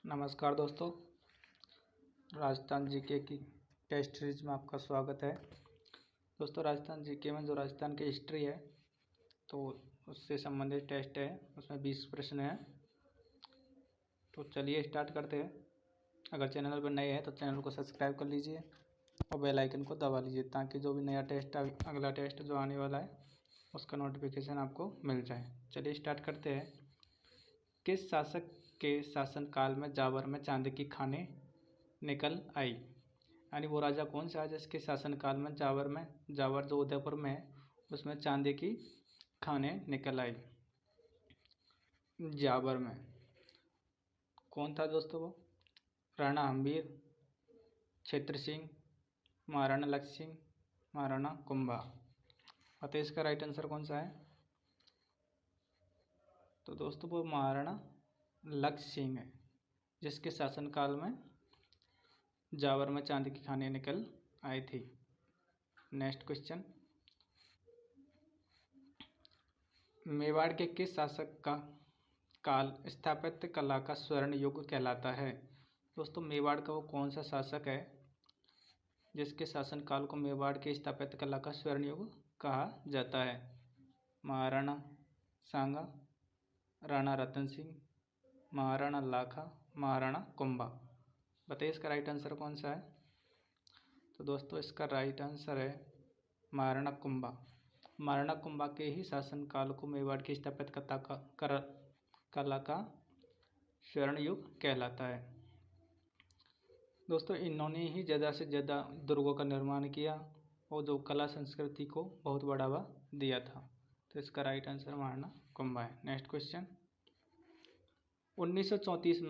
नमस्कार दोस्तों, राजस्थान जीके की टेस्ट सीरीज में आपका स्वागत है। दोस्तों, राजस्थान जीके में जो राजस्थान की हिस्ट्री है तो उससे संबंधित टेस्ट है, उसमें 20 प्रश्न हैं। तो चलिए स्टार्ट करते हैं। अगर चैनल पर नए हैं तो चैनल को सब्सक्राइब कर लीजिए और बेल आइकन को दबा लीजिए ताकि जो भी नया टेस्ट अगला टेस्ट जो आने वाला है उसका नोटिफिकेशन आपको मिल जाए। चलिए स्टार्ट करते हैं। किस शासक के शासनकाल में जावर में चांदी की खानें निकल आई? यानी वो राजा कौन सा है जिसके शासनकाल में जावर जो उदयपुर में है उसमें चांदी की खानें निकल आई? जावर में कौन था दोस्तों? वो राणा हम्बीर, क्षेत्र सिंह, महाराणा लक्ष्य सिंह, महाराणा कुंभा। बताइए इसका राइट आंसर कौन सा है? तो दोस्तों वो महाराणा लक्ष्य सिंह है जिसके शासनकाल में जावर में चांदी की खानें निकल आई थी। नेक्स्ट क्वेश्चन, मेवाड़ के किस शासक का काल स्थापत्य कला का स्वर्ण युग कहलाता है? दोस्तों मेवाड़ का वो कौन सा शासक है जिसके शासनकाल को मेवाड़ के स्थापत्य कला का स्वर्ण युग कहा जाता है? महाराणा सांगा, राणा रतन सिंह, महाराणा लाखा, महाराणा कुंभा। बताइए इसका राइट आंसर कौन सा है? तो दोस्तों इसका राइट आंसर है महाराणा कुंभा। महाराणा कुंभा के ही शासनकाल को मेवाड़ की स्थापत्य कला का स्वर्ण युग कहलाता है। दोस्तों इन्होंने ही ज़्यादा से ज़्यादा दुर्गों का निर्माण किया और जो कला संस्कृति को बहुत बढ़ावा दिया था। तो इसका राइट आंसर महाराणा कुंभा है। नेक्स्ट क्वेश्चन, 1934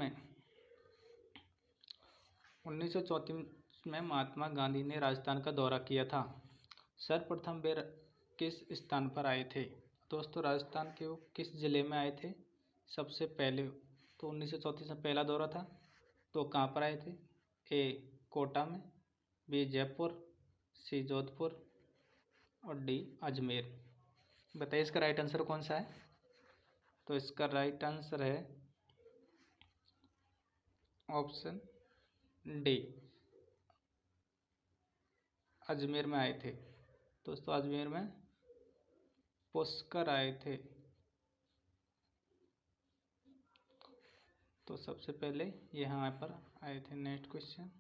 में महात्मा गांधी ने राजस्थान का दौरा किया था। सर्वप्रथम वे किस स्थान पर आए थे? दोस्तों राजस्थान के वो किस जिले में आए थे सबसे पहले? तो 1934 में पहला दौरा था तो कहाँ पर आए थे? ए कोटा में, बी जयपुर, सी जोधपुर और डी अजमेर। बताइए इसका राइट आंसर कौन सा है? तो इसका राइट आंसर है ऑप्शन डी, अजमेर में आए थे। दोस्तों अजमेर में पुष्कर आए थे। तो सबसे पहले यहाँ पर आए थे। नेक्स्ट क्वेश्चन,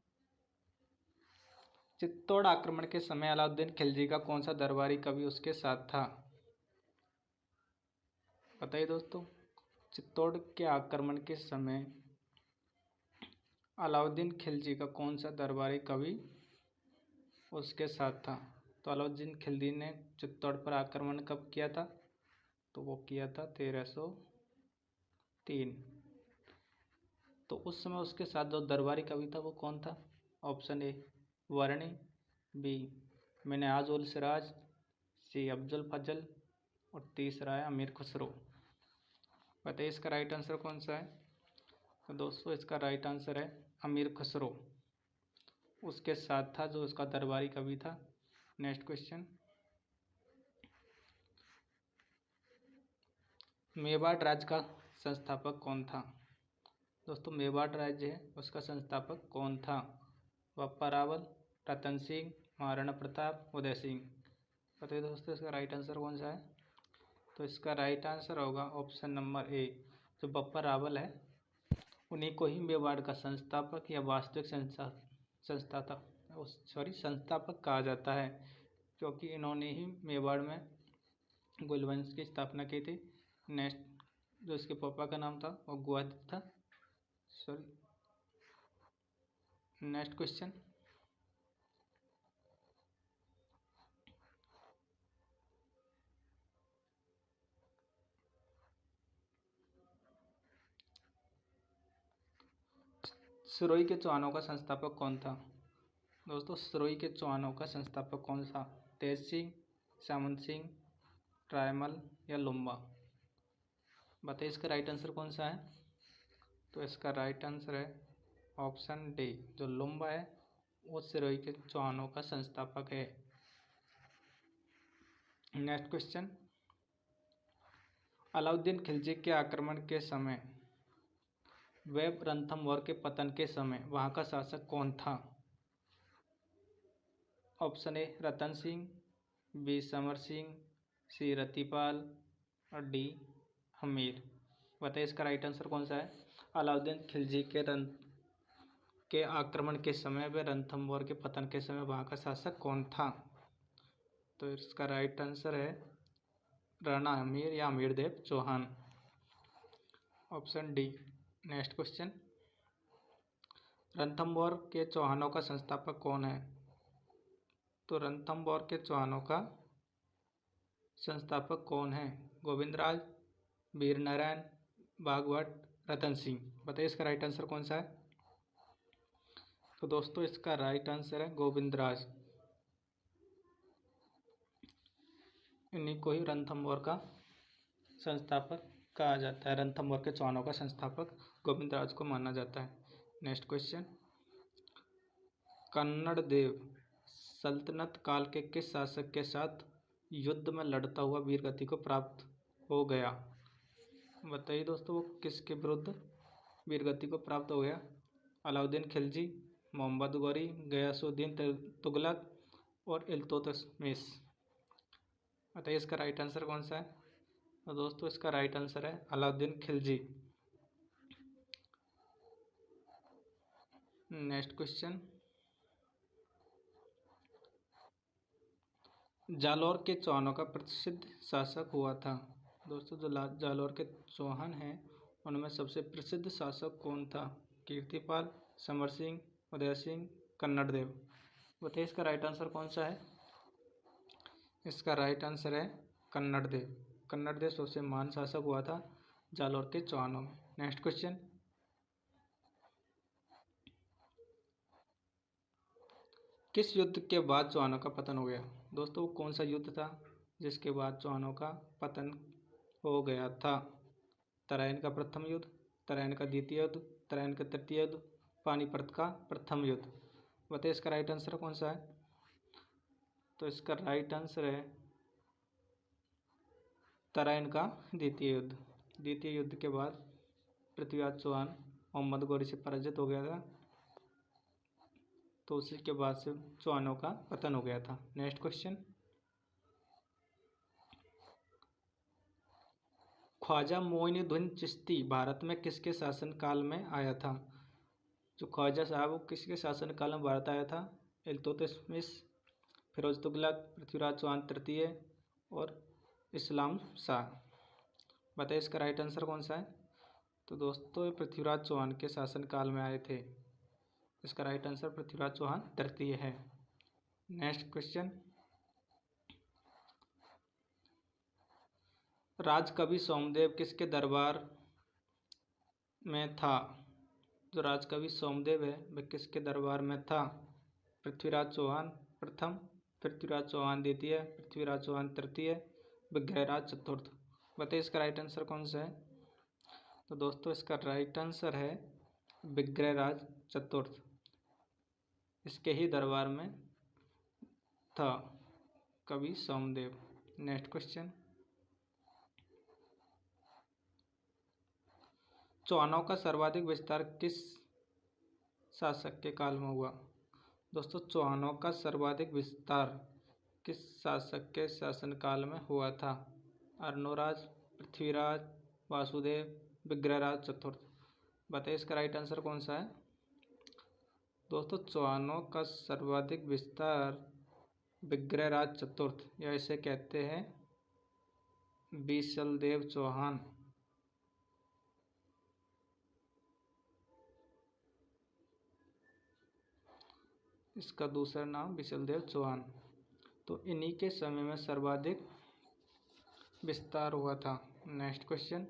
चित्तौड़ आक्रमण के समय अलाउद्दीन खिलजी का कौन सा दरबारी कवि उसके साथ था? बताइए दोस्तों, चित्तौड़ के आक्रमण के समय अलाउद्दीन खिलजी का कौन सा दरबारी कवि उसके साथ था? तो अलाउद्दीन खिलजी ने चित्तौड़ पर आक्रमण कब किया था? तो वो किया था 1303। तो उस समय उसके साथ जो दरबारी कवि था वो कौन था? ऑप्शन ए वर्णी, बी मिन्हाज उल सिराज, सी अफजल फजल और तीसरा है अमीर खुसरो। बताइए इसका राइट आंसर कौन सा है? तो दोस्तों इसका राइट आंसर है अमीर खुसरो। उसके साथ था जो उसका दरबारी कवि था। नेक्स्ट क्वेश्चन, मेवाड़ राज्य का संस्थापक कौन था? दोस्तों मेवाड़ राज्य है उसका संस्थापक कौन था? बप्पा रावल, रतन सिंह, महाराणा प्रताप, उदय सिंह। बताइए दोस्तों इसका राइट आंसर कौन सा है? तो इसका राइट आंसर होगा ऑप्शन नंबर ए, जो बप्पा रावल है उन्हीं को ही मेवाड़ का संस्थापक या वास्तविक संस्थापक कहा जाता है, क्योंकि इन्होंने ही मेवाड़ में गुलवंश की स्थापना की थी। नेक्स्ट, जो इसके पापा का नाम था वो गुआदित्य था। नेक्स्ट क्वेश्चन, सिरोही के चौहानों का संस्थापक कौन था? दोस्तों सिरोही के चौहानों का संस्थापक कौन सा? तेज सिंह, सामंत सिंह, रायमल या लुम्बा? बताइए इसका राइट आंसर कौन सा है? तो इसका राइट आंसर है ऑप्शन डी, जो लुम्बा है वो सिरोही के चौहानों का संस्थापक है। नेक्स्ट क्वेश्चन, अलाउद्दीन खिलजी के आक्रमण के समय वेब रणथंभौर के पतन के समय वहाँ का शासक कौन था? Option A Ratan Singh, B Samar Singh, C Ratipal और डी हमीर। बताइए इसका राइट आंसर कौन सा है? अलाउद्दीन खिलजी के आक्रमण के समय व रणथंभौर के पतन के समय वहाँ का शासक कौन था? तो इसका राइट आंसर है राणा हमीर या Hamirdev Chauhan, option D. Next question, Ranthambore के चौहानों का संस्थापक कौन है? तो रणथंभौर के चौहानों का संस्थापक कौन है? गोविंदराज, वीरनारायण, भागवत, रतन सिंह। बताइए इसका राइट आंसर कौन सा है? तो दोस्तों इसका राइट आंसर है गोविंदराज। इन्हीं को ही रणथंभौर का संस्थापक कहा जाता है। रणथंभौर के चौहानों का संस्थापक गोविंदराज को माना जाता है। नेक्स्ट क्वेश्चन, कन्नड़ देव सल्तनत काल के किस शासक के साथ युद्ध में लड़ता हुआ वीरगति को प्राप्त हो गया? बताइए दोस्तों वो किसके विरुद्ध वीरगति को प्राप्त हो गया? अलाउद्दीन खिलजी, मोहम्मद गौरी, गयासुद्दीन तुगलक और इल्तुतमिश। बताइए इसका राइट आंसर कौन सा है? तो दोस्तों इसका राइट आंसर है अलाउद्दीन खिलजी। नेक्स्ट क्वेश्चन, जालौर के चौहानों का प्रसिद्ध शासक हुआ था। दोस्तों जो जालौर के चौहान हैं उनमें सबसे प्रसिद्ध शासक कौन था? कीर्तिपाल, समर सिंह, उदय सिंह, कन्नड़ देव। बताइए इसका राइट आंसर कौन सा है? इसका राइट आंसर है कन्नड़ देव। कन्नड़ देव सबसे महान शासक हुआ था जालौर के चौहानों में। नेक्स्ट क्वेश्चन, किस युद्ध के बाद चौहानों का पतन हो गया? दोस्तों कौन सा युद्ध था जिसके बाद चौहानों का पतन हो गया था? तराइन का प्रथम युद्ध, तराइन का द्वितीय युद्ध, तराइन का तृतीय युद्ध, पानीपत का प्रथम युद्ध। बताइए इसका राइट आंसर कौन सा है? तो इसका राइट आंसर है तराइन का द्वितीय युद्ध। द्वितीय युद्ध के बाद पृथ्वीराज चौहान मोहम्मद गौरी से पराजित हो गया था, तो उसी के बाद से चौहानों का पतन हो गया था। नेक्स्ट क्वेश्चन, ख्वाजा मोइनुद्दीन चिश्ती भारत में किसके शासनकाल में आया था? जो ख्वाजा साहब वो किसके शासनकाल में भारत आया था? इल्तुतमिश, फिरोज तुगलक, पृथ्वीराज चौहान तृतीय और इस्लाम शाह। बताइए इसका राइट आंसर कौन सा है? तो दोस्तों पृथ्वीराज चौहान के शासनकाल में आए थे। इसका राइट आंसर पृथ्वीराज चौहान तृतीय है। नेक्स्ट क्वेश्चन, राजकवि सोमदेव किसके दरबार में था? जो राजकवि सोमदेव है वह किसके दरबार में था? पृथ्वीराज चौहान प्रथम, पृथ्वीराज चौहान द्वितीय, पृथ्वीराज चौहान तृतीय, विग्रहराज चतुर्थ। बताइए इसका राइट आंसर कौन सा है? तो दोस्तों इसका राइट आंसर है विग्रहराज चतुर्थ। इसके ही दरबार में था कवि सोमदेव। नेक्स्ट क्वेश्चन, चौहानों का सर्वाधिक विस्तार किस शासक के काल में हुआ? दोस्तों चौहानों का सर्वाधिक विस्तार किस शासक के शासनकाल में हुआ था? अर्णोराज, पृथ्वीराज, वासुदेव, विग्रहराज चतुर्थ। बताइए इसका राइट आंसर कौन सा है? दोस्तों चौहानों का सर्वाधिक विस्तार विग्रहराज चतुर्थ या इसे कहते हैं बीसलदेव चौहान। इसका दूसरा नाम बीसलदेव चौहान। तो इन्हीं के समय में सर्वाधिक विस्तार हुआ था। नेक्स्ट क्वेश्चन,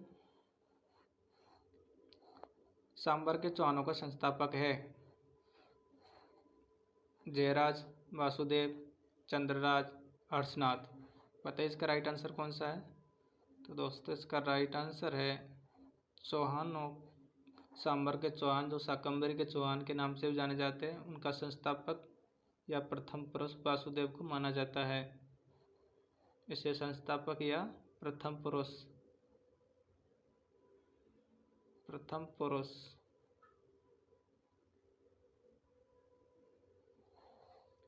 सांबर के चौहानों का संस्थापक है जयराज, वासुदेव, चंद्रराज, हर्षनाथ। बताइए इसका राइट आंसर कौन सा है? तो दोस्तों इसका राइट आंसर है चौहानों, सांबर के चौहान जो शाकंभरी के चौहान के नाम से भी जाने जाते हैं, उनका संस्थापक या प्रथम पुरुष वासुदेव को माना जाता है। इसे संस्थापक या प्रथम पुरुष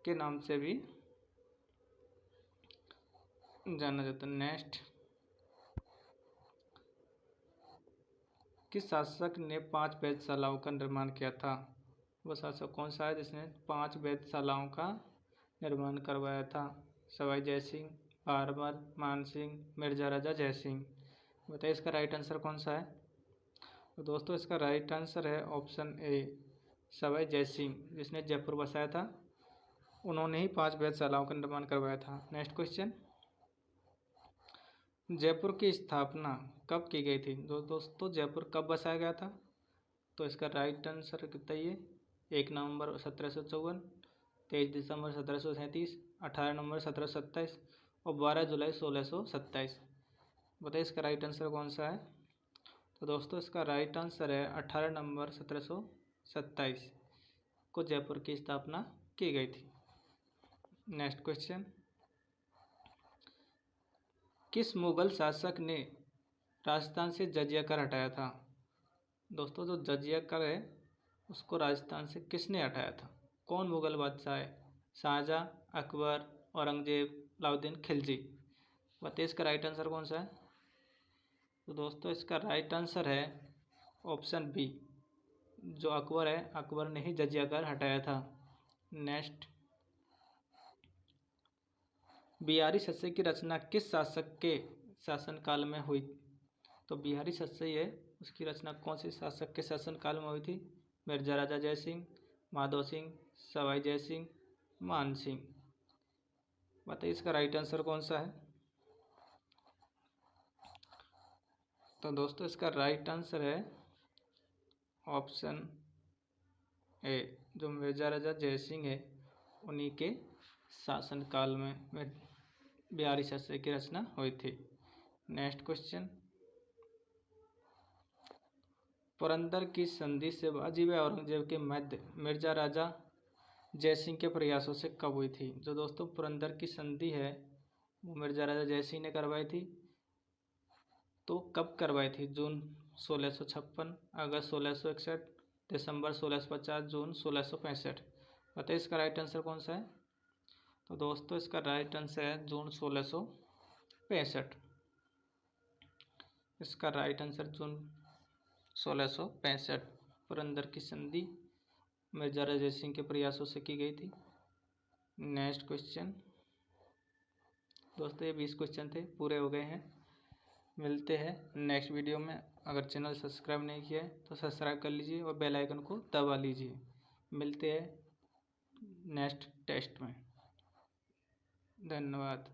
के नाम से भी जाना जाता है। नेक्स्ट, किस शासक ने 5 वेधशालाओं का निर्माण किया था? वह शासक कौन सा है जिसने 5 वेधशालाओं का निर्माण करवाया था? सवाई जयसिंह, बारमर, मानसिंह, मिर्जा राजा जयसिंह। बताइए इसका राइट आंसर कौन सा है? तो दोस्तों इसका राइट आंसर है ऑप्शन ए, सवाई जयसिंह, जिसने जयपुर बसाया था। उन्होंने ही 5 वेधशालाओं का निर्माण करवाया था। नेक्स्ट क्वेश्चन, जयपुर की स्थापना कब की गई थी? दोस्तों जयपुर कब बसाया गया था? तो इसका राइट आंसर बताइए। 1 नवंबर 1754, 23 दिसंबर 1737, 18 नवंबर 1727 और 12 जुलाई 1627। बताइए इसका राइट आंसर कौन सा है? तो दोस्तों इसका राइट आंसर है 18 नवंबर 1727 को जयपुर की स्थापना की गई थी। नेक्स्ट क्वेश्चन, किस मुगल शासक ने राजस्थान से जजिया कर हटाया था? दोस्तों जो जजिया कर है उसको राजस्थान से किसने हटाया था? कौन मुगल बादशाह है? शाहजहां, अकबर, औरंगजेब, अलाउद्दीन खिलजी। बताइए इसका राइट आंसर कौन सा है? तो दोस्तों इसका राइट आंसर है ऑप्शन बी, जो अकबर है, अकबर ने ही जजिया कर हटाया था। नेक्स्ट, बिहारी सस्से की रचना किस शासक के शासनकाल में हुई? तो बिहारी सस्से है उसकी रचना कौन से शासक के शासनकाल में हुई थी? मिर्जा राजा जयसिंह, माधव सिंह, सवाई जयसिंह, मान सिंह। बताइए इसका राइट आंसर कौन सा है? तो दोस्तों इसका राइट आंसर है ऑप्शन ए, जो मिर्जा राजा जयसिंह है उन्हीं के शासनकाल में बिहारी सस्से की रचना हुई थी। नेक्स्ट क्वेश्चन, पुरंदर की संधि शिवाजी व औरंगजेब के मध्य मिर्जा राजा जयसिंह के प्रयासों से कब हुई थी? जो दोस्तों पुरंदर की संधि है वो मिर्जा राजा जयसिंह ने करवाई थी। तो कब करवाई थी? जून 1656, अगस्त 1661, दिसंबर 1650, जून 1665। बताइए इसका राइट आंसर कौन सा है? तो दोस्तों इसका राइट आंसर है जून 1665। इसका राइट आंसर जून 1665 पुरंदर की संधि मिर्जा राजा जयसिंह के प्रयासों से की गई थी। नेक्स्ट क्वेश्चन, दोस्तों ये 20 क्वेश्चन थे, पूरे हो गए हैं। मिलते हैं नेक्स्ट वीडियो में। अगर चैनल सब्सक्राइब नहीं किया है तो सब्सक्राइब कर लीजिए और बेल आइकन को दबा लीजिए। मिलते हैं नेक्स्ट टेस्ट में। धन्यवाद।